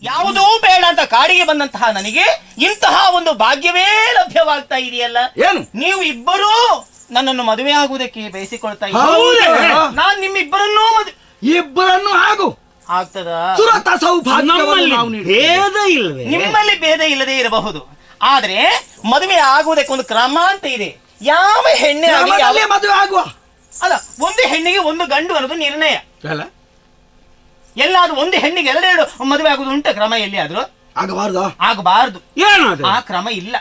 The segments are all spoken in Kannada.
ಯಾವುದೂ ಬೇಡ ಅಂತ ಕಾಡಿಗೆ ಬಂದಂತಹ ನನಗೆ ಇಂತಹ ಒಂದು ಭಾಗ್ಯವೇ ಲಭ್ಯವಾಗ್ತಾ ಇದೆಯಲ್ಲ. ಏನು ನೀವು ಇಬ್ಬರೂ ನನ್ನನ್ನು ಮದುವೆ ಆಗುವುದಕ್ಕೆ ಬಯಸಿಕೊಳ್ತಾ ಹೌದೇ? ನಾನು ನಿಮ್ಮಿಬ್ಬರನ್ನೂ ಇಬ್ಬರನ್ನು ಹಾಗೂ ಆಗ್ತದ. ಸುರತ ಸೌಭಾಗ್ಯವನ್ನು ನಾವು ಭೇದ ಇಲ್ಲವೇ? ನಿಮ್ಮಲ್ಲಿ ಭೇದ ಇಲ್ಲದೆ ಇರಬಹುದು, ಆದ್ರೆ ಮದುವೆ ಆಗುವುದಕ್ಕೆ ಒಂದು ಕ್ರಮ ಅಂತ ಇದೆ. ಯಾವ ಹೆಣ್ಣೆ ಆಗಲಿ ಮದುವೆ ಆಗುವ ಅಲ್ಲ, ಒಂದು ಹೆಣ್ಣಿಗೆ ಒಂದು ಗಂಡು ಅನ್ನೋದು ನಿರ್ಣಯ. ಅಲ್ಲ ಎಲ್ಲಾದ್ರೂ ಒಂದು ಹೆಣ್ಣಿಗೆ ಎರಡೆರಡು ಮದುವೆ ಆಗುದು ಉಂಟ ಕ್ರಮ ಎಲ್ಲಿಯಾದ್ರೂ? ಆಗಬಾರ್ದು. ಆಗಬಾರದು, ಏನದು? ಆ ಕ್ರಮ ಇಲ್ಲ.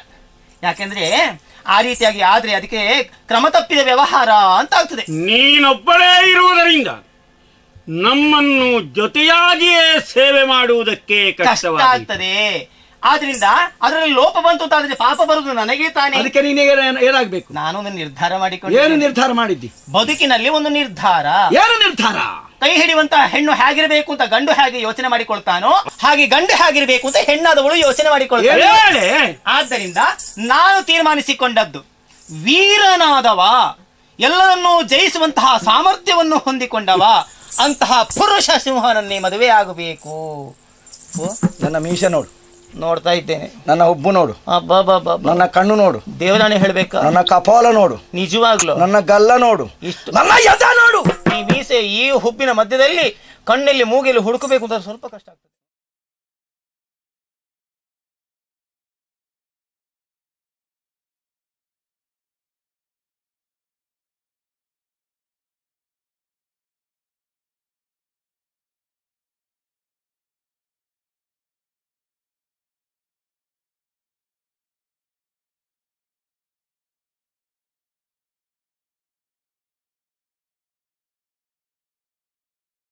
ಯಾಕೆಂದ್ರೆ ಆ ರೀತಿಯಾಗಿ ಆದ್ರೆ ಅದಕ್ಕೆ ಕ್ರಮ ತಪ್ಪಿದ ವ್ಯವಹಾರ ಅಂತ ಆಗ್ತದೆ. ನೀನೊಬ್ಬಳೇ ಇರುವುದರಿಂದ ನಮ್ಮನ್ನು ಜೊತೆಯಾಗಿಯೇ ಸೇವೆ ಮಾಡುವುದಕ್ಕೆ ಕಷ್ಟ ಕಷ್ಟವಾಗಿದೆ. ಆಗ್ತದೆ. ಆದ್ರಿಂದ ಅದರಲ್ಲಿ ಲೋಪ ಬಂತು ಅಂತ ಆದ್ರೆ ಪಾಪ ಬರುದು ನನಗೆ ತಾನೇ. ಅದಕ್ಕೆ ನೀನು ಏನಾಗ್ಬೇಕು? ನಾನು ಒಂದು ನಿರ್ಧಾರ ಏನು ಮಾಡಿಕೊಂಡು ನಿರ್ಧಾರ ಮಾಡಿದ್ದಿ? ಬದುಕಿನಲ್ಲಿ ಒಂದು ನಿರ್ಧಾರ. ಏನು ನಿರ್ಧಾರ? ಕೈ ಹಿಡಿಯುವಂತ ಹೆಣ್ಣು ಹೇಗಿರಬೇಕು ಅಂತ ಗಂಡು ಹೇಗೆ ಯೋಚನೆ ಮಾಡಿಕೊಳ್ತಾನೋ ಹಾಗೆ ಗಂಡು ಹೇಗಿರಬೇಕು ಅಂತ ಹೆಣ್ಣಾದವಳು ಯೋಚನೆ ಮಾಡಿಕೊಳ್ತಾಳೆ. ಹೇಳೆ. ಆದ್ದರಿಂದ ನಾನು ತೀರ್ಮಾನಿಸಿಕೊಂಡದ್ದು, ವೀರನಾದವ, ಎಲ್ಲರನ್ನೂ ಜಯಿಸುವಂತಹ ಸಾಮರ್ಥ್ಯವನ್ನು ಹೊಂದಿಕೊಂಡವ ಅಂತಹ ಪುರುಷ ಸಿಂಹನನ್ನೇ ಮದುವೆ ಆಗಬೇಕು. ನನ್ನ ಮೀಸೆ ನೋಡು, ನೋಡ್ತಾ ಇದ್ದೇನೆ. ನನ್ನ ಹುಬ್ಬು ನೋಡು, ಅಬ್ಬಬ್ಬಬ್ಬ. ನನ್ನ ಕಣ್ಣು ನೋಡು, ದೇವರಾಣೆ ಹೇಳ್ಬೇಕಾ? ನನ್ನ ಕಪಾಲ ನೋಡು, ನಿಜವಾಗ್ಲು ನನ್ನ ಗಲ್ಲ ನೋಡು, ಇಷ್ಟು ನನ್ನ ಎದೆ ನೋಡು. ಈ ಮೀಸೆ ಈ ಹುಬ್ಬಿನ ಮಧ್ಯದಲ್ಲಿ ಕಣ್ಣಲ್ಲಿ ಮೂಗೆಯಲ್ಲಿ ಹುಡುಕಬೇಕು ಅಂತ ಸ್ವಲ್ಪ ಕಷ್ಟ ಆಗ್ತದೆ.